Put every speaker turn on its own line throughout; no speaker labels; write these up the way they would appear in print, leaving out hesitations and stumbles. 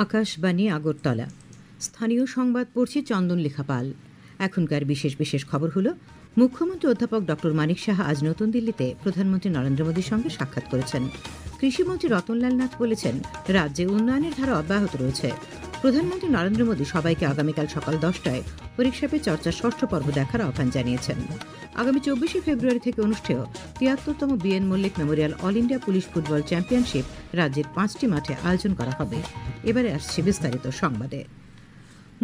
আকাশবাণী আগরতলা। স্থানীয় সংবাদ পড়ছি চন্দন লেখা পাল। এখনকার বিশেষ বিশেষ খবর হলো, মুখ্যমন্ত্রী অধ্যাপক ডক্টর মানিক সাহা আজ নতুন দিল্লিতে প্রধানমন্ত্রী নরেন্দ্র মোদীর সঙ্গে সাক্ষাৎ করেছেন। কৃষিমন্ত্রী রতনলাল নাথ বলেছেন, রাজ্যে উন্নয়নের ধারা অব্যাহত রয়েছে। প্রধানমন্ত্রী নরেন্দ্র মোদী সবাইকে আগামীকাল সকাল 10টায় পরীক্ষা পে চর্চার 6ষ্ঠ পর্ব দেখার আহ্বান জানিয়েছেন। আগামী 24শে ফেব্রুয়ারি থেকে অনুষ্ঠেয় 73তম B N. Mallick memorial all India police football championship রাজ্যের 5টি মাঠে আয়োজন করা হবে। এবারে আসছে বিস্তারিত সংবাদে।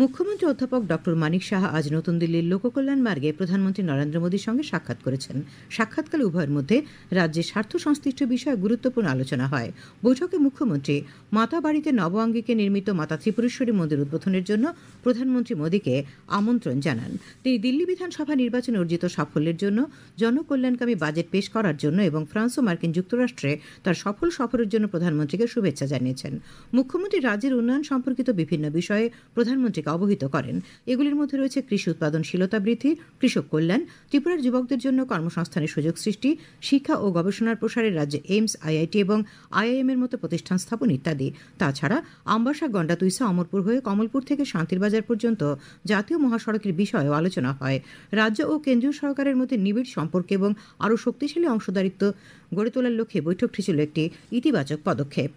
মুখ্যমন্ত্রী অধ্যাপক ডক্টর মানিক সাহা আজ নতুন দিল্লির লোককল্যাণ মার্গে প্রধানমন্ত্রী নরেন্দ্র মোদীর সঙ্গে সাক্ষাৎ করেছেন। সাক্ষাৎকালে উভয়ের মধ্যে রাজ্যের স্বার্থ সংশ্লিষ্ট বিষয়ে গুরুত্বপূর্ণ আলোচনা হয়। বৈঠকে মুখ্যমন্ত্রী মাতা বাড়িতে নব আঙ্গিকে নির্মিত মাতা ত্রিপুরেশ্বরী মন্দির উদ্বোধনের জন্য প্রধানমন্ত্রী মোদীকে আমন্ত্রণ জানান। তিনি দিল্লি বিধানসভা নির্বাচনে অর্জিত সাফল্যের জন্য, জনকল্যাণকামী বাজেট পেশ করার জন্য এবং ফ্রান্স ও মার্কিন যুক্তরাষ্ট্রে তার সফল সফরের জন্য প্রধানমন্ত্রীকে শুভেচ্ছা জানিয়েছেন। মুখ্যমন্ত্রী রাজ্যের উন্নয়ন সম্পর্কিত বিভিন্ন বিষয়ে প্রধানমন্ত্রী অবহিত করেন। এগুলির মধ্যে রয়েছে কৃষি উৎপাদনশীলতা বৃদ্ধি, কৃষক কল্যাণ, ত্রিপুরার যুবকদের জন্য কর্মসংস্থানের সুযোগ সৃষ্টি, শিক্ষা ও গবেষণার প্রসারে রাজ্যে এইমস, আইআইটি এবং আইআইএম এর মতো প্রতিষ্ঠান স্থাপন ইত্যাদি। তাছাড়া আমবাসা, গন্ডাতুইসা, অমরপুর হয়ে কমলপুর থেকে শান্তিরবাজার পর্যন্ত জাতীয় মহাসড়কের বিষয়েও আলোচনা হয়। রাজ্য ও কেন্দ্রীয় সরকারের মধ্যে নিবিড় সম্পর্ক এবং আরও শক্তিশালী অংশদারিত্ব গড়ে তোলার লক্ষ্যে বৈঠকটি ছিল একটি ইতিবাচক পদক্ষেপ।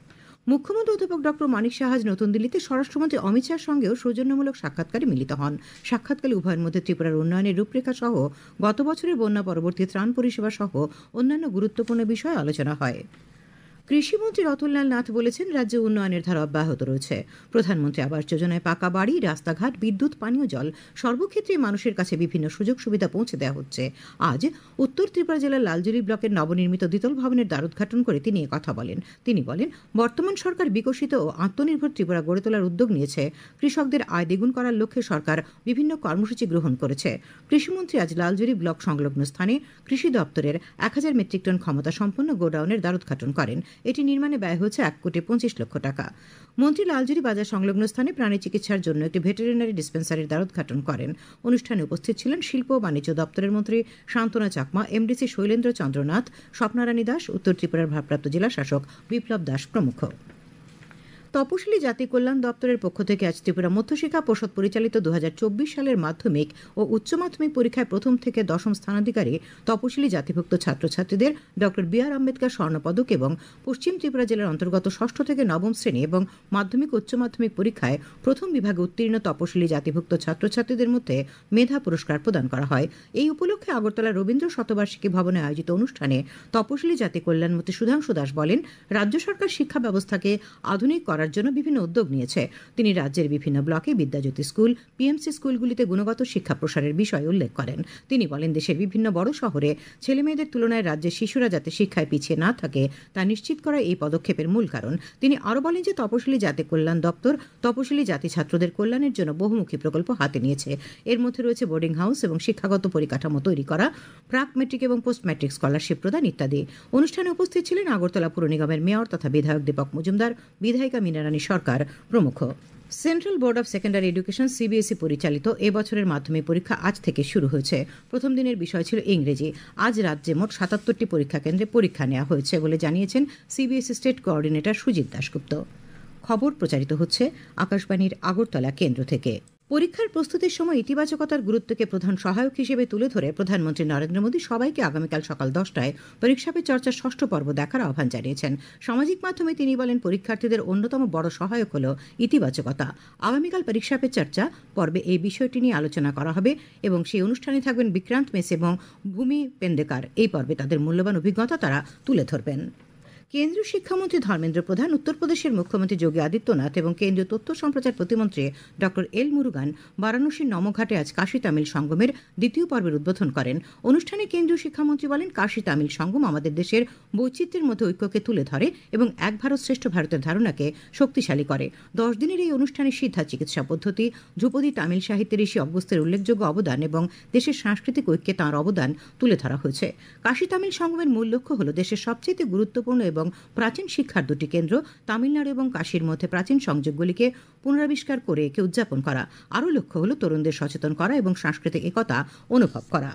মুখ্যমন্ত্রী অধ্যাপক ডক্টর মানিক সাহা নতুন দিল্লিতে স্বরাষ্ট্রমন্ত্রী অমিত শাহর সঙ্গেও সৌজন্যমূলক সাক্ষাৎকারে মিলিত হন। সাক্ষাৎকালে উভয়ের মধ্যে ত্রিপুরার উন্নয়নের রূপরেখা সহ গত বছরের বন্যা পরবর্তী ত্রাণ পরিষেবা সহ অন্যান্য গুরুত্বপূর্ণ বিষয়ে আলোচনা হয়। কৃষিমন্ত্রী রতনলাল নাথ বলেছেন, রাজ্যে উন্নয়নের ধারা অব্যাহত রয়েছে। প্রধানমন্ত্রী আবাস যোজনায় পাকা বাড়ি, রাস্তাঘাট, বিদ্যুৎ, পানীয় জল সর্বক্ষেত্রে মানুষের কাছে বিভিন্ন সুযোগ সুবিধা পৌঁছে দেওয়া হচ্ছে। আজ উত্তর ত্রিপুরা জেলার লালজুরি ব্লকের নবনির্মিত দ্বিতল ভবনের দ্বারোদ্ঘাটন করে তিনি কথা বলেন। তিনি বলেন, বর্তমান সরকার বিকশিত ও আত্মনির্ভর ত্রিপুরা গড়ে তোলার উদ্যোগ নিয়েছে। কৃষকদের আয় দ্বিগুণ করার লক্ষ্যে সরকার বিভিন্ন কর্মসূচি গ্রহণ করেছে। কৃষিমন্ত্রী আজ লালজুরি ব্লক সংলগ্ন স্থানে কৃষি দপ্তরের 1000 মেট্রিক টন ক্ষমতা সম্পন্ন গোডাউনের দ্বারোদ্ঘাটন করেন। এটি নির্মাণে ব্যয় হয়েছে 1,25,00,000 টাকা। মন্ত্রী লালজুরি বাজার সংলগ্ন স্থানে প্রাণী চিকিৎসার জন্য একটি ভেটেরিনারি ডিসপেন্সারির দ্বারোদ্ঘাটন করেন। অনুষ্ঠানে উপস্থিত ছিলেন শিল্প ও বাণিজ্য দপ্তরের মন্ত্রী শান্তনা চাকমা, এমডিসি শৈলেন্দ্র চন্দ্রনাথ, স্বপ্নারানী দাস, উত্তর ত্রিপুরার ভারপ্রাপ্ত জেলা শাসক বিপ্লব দাস প্রমুখ। তপশিলি জাতি কল্যাণ দপ্তরের পক্ষ থেকে আজ ত্রিপুরা মধ্যশিক্ষা পর্ষদ পরিচালিত 2024 সালের মাধ্যমিক ও উচ্চ মাধ্যমিক পরীক্ষায় প্রথম থেকে দশম স্থানাধিকারী তপশিলি জাতিভুক্ত ছাত্রছাত্রীদের ডক্টর বি.আর. আম্বেদকর স্বর্ণপদক এবং পশ্চিম ত্রিপুরা জেলার অন্তর্গত 6ষ্ঠ থেকে নবম শ্রেণী এবং মাধ্যমিক উচ্চ মাধ্যমিক পরীক্ষায় প্রথম বিভাগে উত্তীর্ণ তপশিলি জাতিভুক্ত ছাত্রছাত্রীদের মধ্যে মেধা পুরস্কার প্রদান করা হয়। এই উপলক্ষে আগরতলা রবীন্দ্র শতবার্ষিকী ভবনে আয়োজিত অনুষ্ঠানে তপশিলি জাতি কল্যাণমন্ত্রী সুধাংশু দাস বলেন, রাজ্য সরকার শিক্ষা ব্যবস্থাকে আধুনিক করার জন্য বিভিন্ন উদ্যোগ নিয়েছে। তিনি রাজ্যের বিভিন্ন ব্লকে বিদ্যাজ্যোতি স্কুল, পিএমসি স্কুলগুলিতে গুণগত শিক্ষা প্রসারের বিষয় উল্লেখ করেন। তিনি বলেন, দেশের বিভিন্ন বড় শহরে ছেলেমেয়েদের তুলনায় রাজ্যের শিশুরা যাতে শিক্ষায় পিছিয়ে না থাকে তা নিশ্চিত করা এই পদক্ষেপের মূল কারণ। তিনি আরও বলেন যে তপশিলি জাতি কল্যাণ দপ্তর তপশিলি জাতি ছাত্রদের কল্যাণের জন্য বহুমুখী প্রকল্প হাতে নিয়েছে। এর মধ্যে রয়েছে বোর্ডিং হাউস এবং শিক্ষাগত পরিকাঠামো তৈরি করা, প্রাক মেট্রিক এবং পোস্ট ম্যাট্রিক স্কলারশিপ প্রদান ইত্যাদি। অনুষ্ঠানে উপস্থিত ছিলেন আগরতলা পুর নিগমের মেয়র তথা বিধায়ক দীপক মজুমদার, বিধায়িকা মীনারানী সরকার প্রমুখ। Central board of secondary education CBSE পরিচালিত এবছরের মাধ্যমিক পরীক্ষা আজ থেকে শুরু হয়েছে। প্রথম দিনের বিষয় ছিল ইংরেজি। আজ রাজ্যে মোট 77টি পরীক্ষা কেন্দ্রে পরীক্ষা নেওয়া হয়েছে বলে জানিয়েছেন CBSE state coordinator Sujit Dasgupta. খবর প্রচারিত হচ্ছে আকাশবাণীর আগরতলা কেন্দ্র থেকে। পরীক্ষার প্রস্তুতির সময় ইতিবাচকতার গুরুত্বকে প্রধান সহায়ক হিসেবে তুলে ধরে প্রধানমন্ত্রী নরেন্দ্র মোদী সবাইকে আগামীকাল সকাল 10টায় পরীক্ষা পে চর্চার 6ষ্ঠ পর্ব দেখার আহ্বান জানিয়েছেন। সামাজিক মাধ্যমে তিনি বলেন, পরীক্ষার্থীদের অন্যতম বড় সহায়ক হল ইতিবাচকতা। আগামীকাল পরীক্ষা পে চর্চা পর্বে এই বিষয়টি নিয়ে আলোচনা করা হবে এবং সেই অনুষ্ঠানে থাকবেন বিক্রান্ত মেস এবং ভূমি পেন্ডেকার। এই পর্বে তাদের মূল্যবান অভিজ্ঞতা তারা তুলে ধরবেন। কেন্দ্রীয় শিক্ষামন্ত্রী ধর্মেন্দ্র প্রধান, উত্তরপ্রদেশের মুখ্যমন্ত্রী যোগী আদিত্যনাথ এবং কেন্দ্রীয় তথ্য সম্প্রচার প্রতিমন্ত্রী ডক্টর এল মুরুগান বারাণসীর নমঘাটে আজ কাশী তামিল সঙ্গমের দ্বিতীয় পর্বের উদ্বোধন করেন। অনুষ্ঠানে কেন্দ্রীয় শিক্ষামন্ত্রী বলেন, কাশী তামিল সঙ্গম আমাদের দেশের বৈচিত্র্যের মধ্যে ঐক্যকে তুলে ধরে এবং এক ভারত শ্রেষ্ঠ ভারতের ধারণাকে শক্তিশালী করে। 10 দিনের এই অনুষ্ঠানে সিদ্ধা চিকিৎসা পদ্ধতি, ধ্রুপদী তামিল সাহিত্যের ঋষি অগস্ত্যের উল্লেখযোগ্য অবদান এবং দেশের সাংস্কৃতিক ঐক্যে তাঁর অবদান তুলে ধরা হয়েছে। কাশী তামিল সঙ্গমের মূল লক্ষ্য হল দেশের সবচেয়ে গুরুত্বপূর্ণ এবং প্রাচীন শিক্ষার দুটি কেন্দ্র তামিলনাড়ু এবং কাশীর মধ্যে প্রাচীন সংযোগগুলিকে পুনরাবিষ্কার করে একে উদযাপন করা। আরও লক্ষ্য হল তরুণদের সচেতন করা এবং সাংস্কৃতিক একতা অনুভব করা।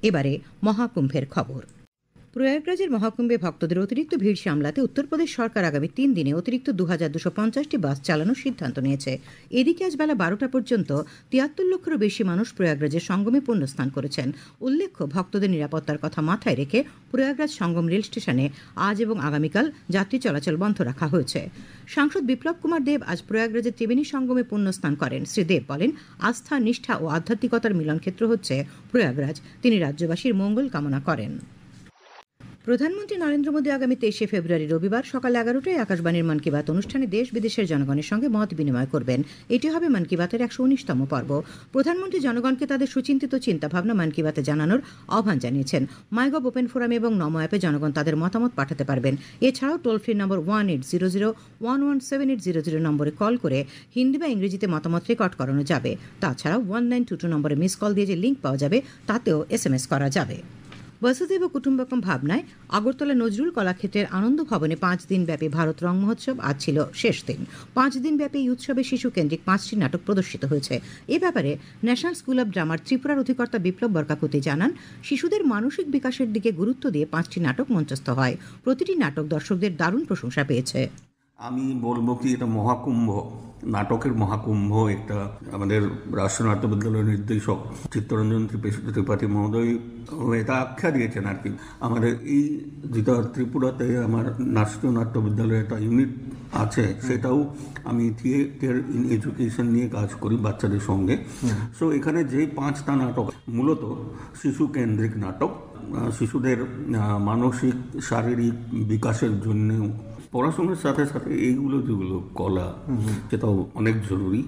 এবারে মহাকুম্ভের খবর। প্রয়াগরাজের মহাকুম্ভে ভক্তদের অতিরিক্ত ভিড় সামলাতে উত্তরপ্রদেশ সরকার আগামী ৩ দিনে অতিরিক্ত ২,২৫০টি বাস চালানোর সিদ্ধান্ত নিয়েছে। এদিকে আজ বেলা ১২টা পর্যন্ত ৭৩ লক্ষেরও বেশি মানুষ প্রয়াগরাজের সঙ্গমে পুণ্যস্নান করেছেন। উল্লেখ্য, ভক্তদের নিরাপত্তার কথা মাথায় রেখে প্রয়াগরাজ সঙ্গম রেল স্টেশনে আজ এবং আগামীকাল যাত্রী চলাচল বন্ধ রাখা হয়েছে। সাংসদ বিপ্লব কুমার দেব আজ প্রয়াগরাজের ত্রিবেণী সঙ্গমে পুণ্যস্নান করেন। শ্রী দেব বলেন, আস্থা, নিষ্ঠা ও আধ্যাত্মিকতার মিলনক্ষেত্র হচ্ছে প্রয়াগরাজ। তিনি রাজ্যবাসীর মঙ্গল কামনা করেন। প্রধানমন্ত্রী নরেন্দ্র মোদী আগামী ২৩শে ফেব্রুয়ারি রবিবার সকাল ১১টায় আকাশবাণীর মন কি বাত অনুষ্ঠানে দেশ বিদেশের জনগণের সঙ্গে মত বিনিময় করবেন। এটি হবে মন কি বাতের ১১৯তম পর্ব। প্রধানমন্ত্রী জনগণকে তাদের সুচিন্তিত চিন্তাভাবনা মন কি বাতে জানানোর আহ্বান জানিয়েছেন। মাইগভ ওপেন ফোরামে এবং নমো অ্যাপে জনগণ তাদের মতামত পাঠাতে পারবেন। এছাড়াও টোল ফ্রি নম্বর 1800117800 নম্বরে কল করে হিন্দি বা ইংরেজিতে মতামত রেকর্ড করানো যাবে। তাছাড়াও 1922 নম্বরে মিস কল দিয়ে যে লিঙ্ক পাওয়া যাবে তাতেও SMS করা যাবে। বসুধৈব কুটুম্বকম ভাবনায় আগরতলা নজরুল কলাক্ষেত্রের আনন্দ ভবনে ৫ দিনব্যাপী ভারত রং মহোৎসব আজ ছিল শেষ দিন। ৫ দিনব্যাপী এই উৎসবে শিশু কেন্দ্রিক ৫টি নাটক প্রদর্শিত হয়েছে। এ ব্যাপারে ন্যাশনাল স্কুল অব ড্রামার ত্রিপুরার অধিকর্তা বিপ্লব বরকাকুতি জানান, শিশুদের মানসিক বিকাশের দিকে গুরুত্ব দিয়ে 5টি নাটক মঞ্চস্থ হয়। প্রতিটি নাটক দর্শকদের দারুণ প্রশংসা পেয়েছে।
আমি বলবো কি, এটা মহাকুম্ভ, নাটকের মহাকুম্ভ। একটা আমাদের রাষ্ট্রীয় নাট্য বিদ্যালয়ের নির্দেশক চিত্তরঞ্জন ত্রিপাঠী মহোদয় এটা আখ্যা দিয়েছেন আর কি। আমাদের এই যেটা ত্রিপুরাতে আমার রাষ্ট্রীয় নাট্য বিদ্যালয়ে একটা ইউনিট আছে, সেটাও আমি থিয়েটার ইন এডুকেশন নিয়ে কাজ করি বাচ্চাদের সঙ্গে। সো এখানে যে 5টা নাটক মূলত শিশু কেন্দ্রিক নাটক, শিশুদের মানসিক শারীরিক বিকাশের জন্য পড়াশোনার সাথে সাথে এইগুলো যেগুলো কলা, সেটাও অনেক জরুরি।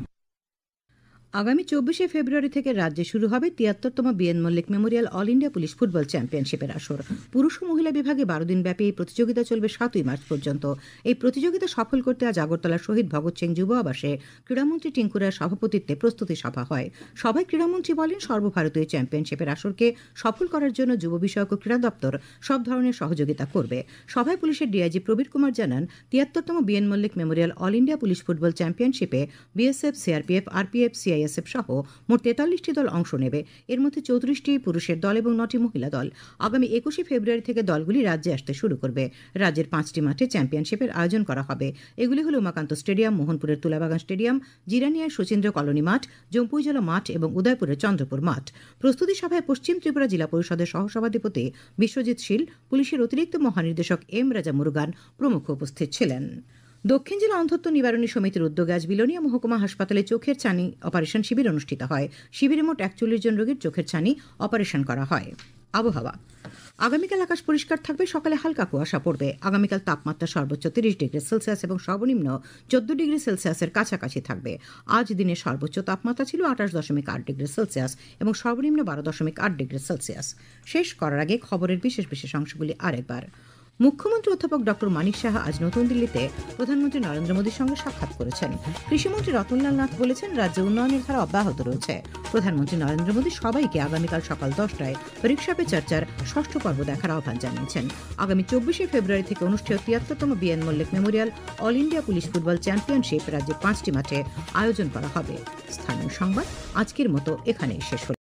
আগামী ২৪শে ফেব্রুয়ারি থেকে রাজ্যে শুরু হবে ৭৩তম B N. Mallick memorial all India police football চ্যাম্পিয়নশিপের আসর। পুরুষ ও মহিলা বিভাগে ১২ দিনব্যাপী এই প্রতিযোগিতা চলবে ৭ই মার্চ পর্যন্ত। এই প্রতিযোগিতা সফল করতে আজ আগরতলার শহীদ ভগৎ সিং যুব আবাসে ক্রীড়ামন্ত্রী টিঙ্কু রায়ের সভাপতিত্বে প্রস্তুতি সভা হয়। সভায় ক্রীড়ামন্ত্রী বলেন, সর্বভারতীয় চ্যাম্পিয়নশিপের আসরকে সফল করার জন্য যুব বিষয়ক ও ক্রীড়া দপ্তর সব ধরনের সহযোগিতা করবে। সভায় পুলিশের ডিআইজি প্রবীর কুমার জানান, ৭৩তম B N. Mallick memorial all India police football চ্যাম্পিয়নশিপে বিএসএফ, সিআরপিএফ, আরপিএফ, সিআইএসএফ সহ মোট ৪৩টি দল অংশ নেবে। এর মধ্যে ৩৪টি পুরুষের দল এবং ৯টি মহিলা দল। আগামী ২১শে ফেব্রুয়ারি থেকে দলগুলি রাজ্যে আসতে শুরু করবে। রাজ্যের 5টি মাঠে চ্যাম্পিয়নশিপের আয়োজন করা হবে। এগুলি হল উমাকান্ত স্টেডিয়াম, মোহনপুরের তুলাবাগান স্টেডিয়াম, জিরানিয়ার শচীন্দ্র কলোনি মাঠ, জম্পুইজলা মাঠ এবং উদয়পুরের চন্দ্রপুর মাঠ। প্রস্তুতি সভায় পশ্চিম ত্রিপুরা জেলা পরিষদের সহসভাধিপতি বিশ্বজিৎ শীল, পুলিশের অতিরিক্ত মহানির্দেশক এম রাজা মুরুগান প্রমুখ উপস্থিত ছিলেন। দক্ষিণ জেলা অন্ধত্ব নিবারণী সমিতির উদ্যোগে আজ বিলোনিয়া মহকুমা হাসপাতালে চোখের ছানি অপারেশন শিবির অনুষ্ঠিত হয়। শিবিরে মোট ৪১ জন রোগীর চোখের ছানি অপারেশন করা হয়। আবহাওয়া, আগামীকাল আকাশ পরিষ্কার থাকবে, সকালে হালকা কুয়াশা পড়বে। আগামীকাল তাপমাত্রা সর্বোচ্চ ৩০ ডিগ্রি সেলসিয়াস এবং সর্বনিম্ন ১৪ ডিগ্রি সেলসিয়াসের কাছাকাছি থাকবে। আজ দিনের সর্বোচ্চ তাপমাত্রা ছিল ২৮.৮ ডিগ্রি সেলসিয়াস এবং সর্বনিম্ন ১২.৮ ডিগ্রি সেলসিয়াস। শেষ করার আগে খবরের বিশেষ বিশেষ অংশগুলি আরেকবার। মুখ্যমন্ত্রী অধ্যাপক ডক্টর মানিক সাহা আজ নতুন দিল্লিতে প্রধানমন্ত্রী নরেন্দ্র মোদীর সঙ্গে সাক্ষাৎ করেছেন। কৃষিমন্ত্রী রতনলাল নাথ বলেছেন, রাজ্যে উন্নয়নের ধারা অব্যাহত রয়েছে। প্রধানমন্ত্রী নরেন্দ্র মোদী সবাইকে আগামীকাল সকাল 10টায় পরীক্ষা পে চর্চার ৬ষ্ঠ পর্ব দেখার আহ্বান জানিয়েছেন। আগামী ২৪শে ফেব্রুয়ারি থেকে অনুষ্ঠেয় ৭৩তম B N. Mallick memorial all India police football championship রাজ্যের 5টি মাঠে আয়োজন করা হবে। স্থানীয় সংবাদ আজকের মতো এখানেই শেষ হল।